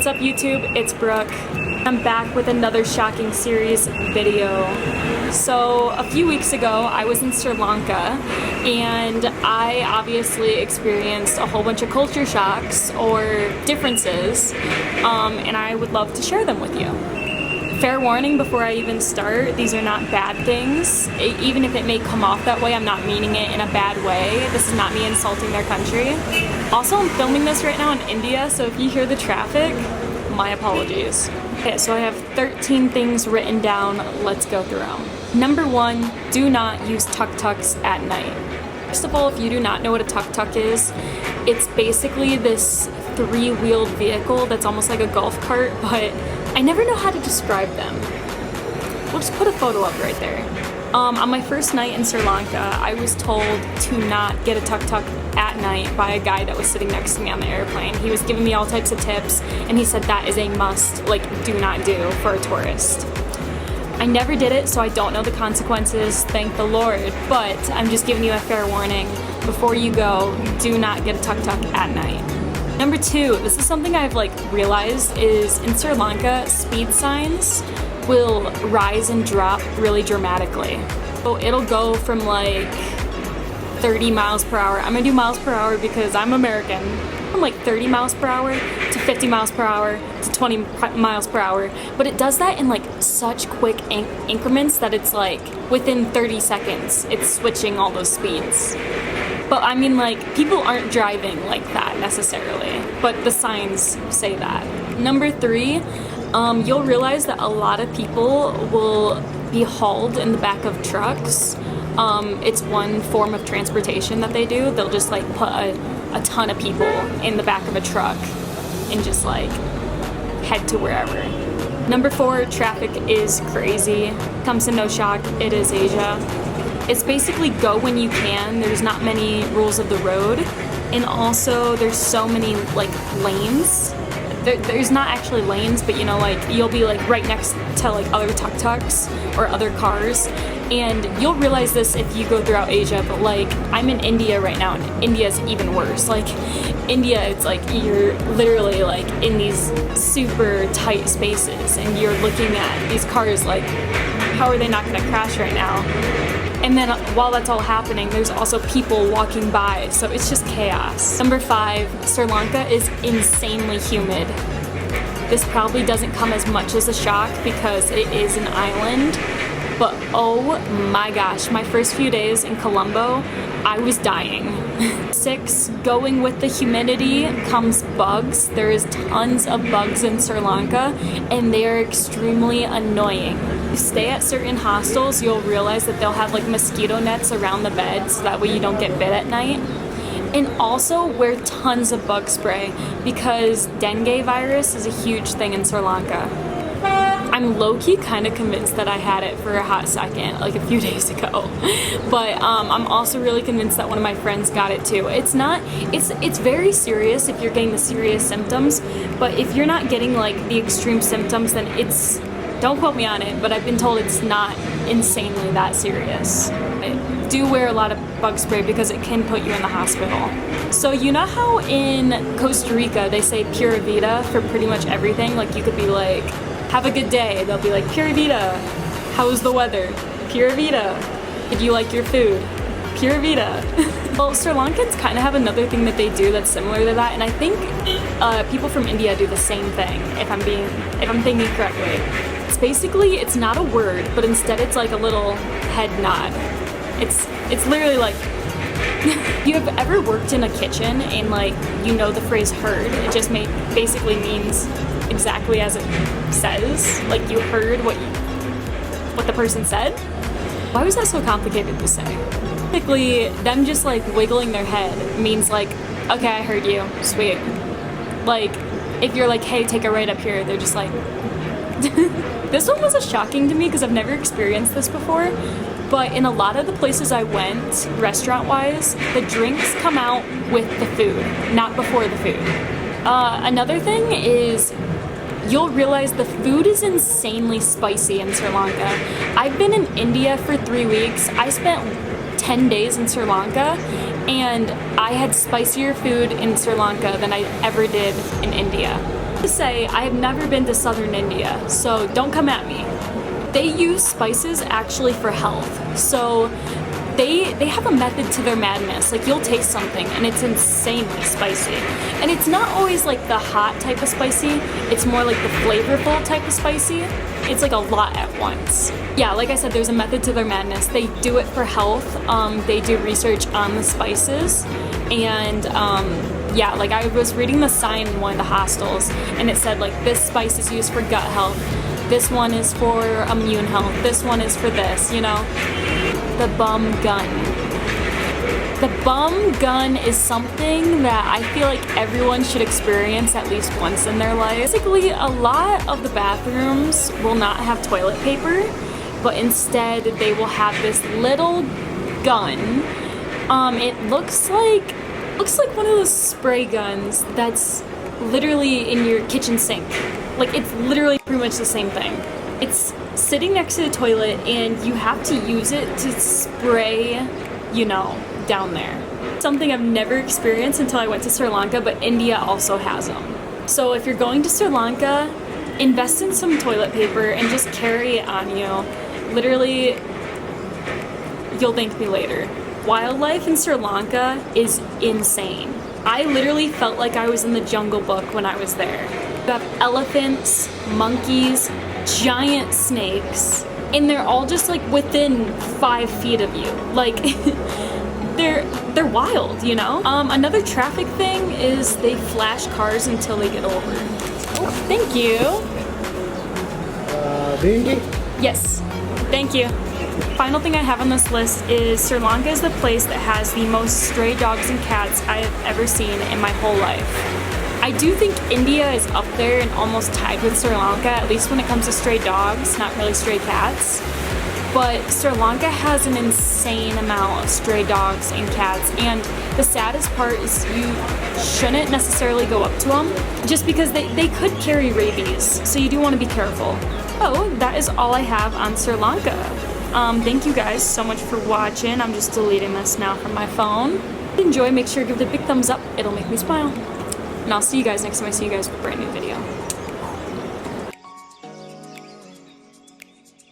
What's up YouTube, it's Brooke. I'm back with another shocking series video. So a few weeks ago I was in Sri Lanka and I obviously experienced a whole bunch of culture shocks or differences and I would love to share them with you. Fair warning before I even start, these are not bad things. Even if it may come off that way, I'm not meaning it in a bad way. This is not me insulting their country. Also, I'm filming this right now in India, so if you hear the traffic, my apologies. Okay, so I have 13 things written down. Let's go through them. Number 1, do not use tuk-tuks at night. First of all, if you do not know what a tuk-tuk is, it's basically this 3-wheeled vehicle that's almost like a golf cart, but I never know how to describe them. We'll just put a photo up right there. On my first night in Sri Lanka, I was told to not get a tuk-tuk at night by a guy that was sitting next to me on the airplane. He was giving me all types of tips, and he said that is a must, like, do not do for a tourist. I never did it, so I don't know the consequences, thank the Lord, but I'm just giving you a fair warning. Before you go, do not get a tuk-tuk at night. Number 2, this is something I've realized is in Sri Lanka, speed signs will rise and drop really dramatically. So it'll go from 30 miles per hour. I'm gonna do miles per hour because I'm American. From 30 miles per hour to 50 miles per hour to 20 miles per hour. But it does that in such quick increments that it's within 30 seconds, it's switching all those speeds. But I mean, people aren't driving like that necessarily, but the signs say that. Number 3, you'll realize that a lot of people will be hauled in the back of trucks. It's one form of transportation that they do. They'll just put a ton of people in the back of a truck and just head to wherever. Number 4, traffic is crazy. Comes to no shock, it is Asia. It's basically go when you can. There's not many rules of the road, and also there's so many lanes. There's not actually lanes, but you'll be right next to other tuk-tuks or other cars, and you'll realize this if you go throughout Asia. But I'm in India right now, and India's even worse. India, it's you're literally in these super tight spaces, and you're looking at these cars how are they not gonna crash right now? And then while that's all happening, there's also people walking by, so it's just chaos. Number 5, Sri Lanka is insanely humid. This probably doesn't come as much as a shock because it is an island, but oh my gosh, my first few days in Colombo, I was dying. 6, going with the humidity comes bugs. There is tons of bugs in Sri Lanka, and they are extremely annoying. If you stay at certain hostels, you'll realize that they'll have mosquito nets around the bed so that way you don't get bit at night. And also wear tons of bug spray because dengue virus is a huge thing in Sri Lanka. I'm low-key kind of convinced that I had it for a hot second, a few days ago. But I'm also really convinced that one of my friends got it too. It's very serious if you're getting the serious symptoms, but if you're not getting the extreme symptoms, then don't quote me on it, but I've been told it's not insanely that serious. I do wear a lot of bug spray because it can put you in the hospital. So you know how in Costa Rica they say Pura Vida for pretty much everything? You could be have a good day. They'll be Pura Vida. How's the weather? Pura Vida. Did you like your food? Pura Vida. Well, Sri Lankans kind of have another thing that they do that's similar to that, and I think people from India do the same thing, if I'm thinking correctly. It's not a word, but instead it's a little head nod. It's literally you have ever worked in a kitchen and you know the phrase heard? It just basically means exactly as it says. You heard what the person said. Why was that so complicated to say? Basically, them just wiggling their head means okay, I heard you, sweet. If you're hey, take a right up here, they're just This one was shocking to me because I've never experienced this before, but in a lot of the places I went, restaurant-wise, the drinks come out with the food, not before the food. Another thing is you'll realize the food is insanely spicy in Sri Lanka. I've been in India for 3 weeks. I spent 10 days in Sri Lanka, and I had spicier food in Sri Lanka than I ever did in India. To say, I have never been to southern India, so don't come at me. They use spices actually for health. So they have a method to their madness. Like, you'll taste something and it's insanely spicy. And it's not always like the hot type of spicy, it's more like the flavorful type of spicy. It's like a lot at once. Yeah, like I said, there's a method to their madness. They do it for health. They do research on the spices. And yeah, like I was reading the sign in one of the hostels and it said like, this spice is used for gut health. This one is for immune health. This one is for this, you know? The bum gun. The bum gun is something that I feel like everyone should experience at least once in their life. Basically, a lot of the bathrooms will not have toilet paper, but instead they will have this little gun. It looks like one of those spray guns that's literally in your kitchen sink. Like, it's literally pretty much the same thing. It's sitting next to the toilet and you have to use it to spray, you know, down there. Something I've never experienced until I went to Sri Lanka, but India also has them. So if you're going to Sri Lanka, invest in some toilet paper and just carry it on you. Literally, you'll thank me later. Wildlife in Sri Lanka is insane. I literally felt like I was in the Jungle Book when I was there. You have elephants, monkeys, giant snakes, and they're all just like within 5 feet of you. Like, they're wild, you know? Another traffic thing is they flash cars until they get over. Oh, thank you. Green tea? Yes, thank you. Final thing I have on this list is Sri Lanka is the place that has the most stray dogs and cats I have ever seen in my whole life. I do think India is up there and almost tied with Sri Lanka, at least when it comes to stray dogs, not really stray cats. But Sri Lanka has an insane amount of stray dogs and cats, and the saddest part is you shouldn't necessarily go up to them just because they could carry rabies, so you do want to be careful. Oh, that is all I have on Sri Lanka. Thank you guys so much for watching. I'm just deleting this now from my phone. If you enjoy, make sure to give it a big thumbs up. It'll make me smile. And I'll see you guys next time I see you guys with a brand new video.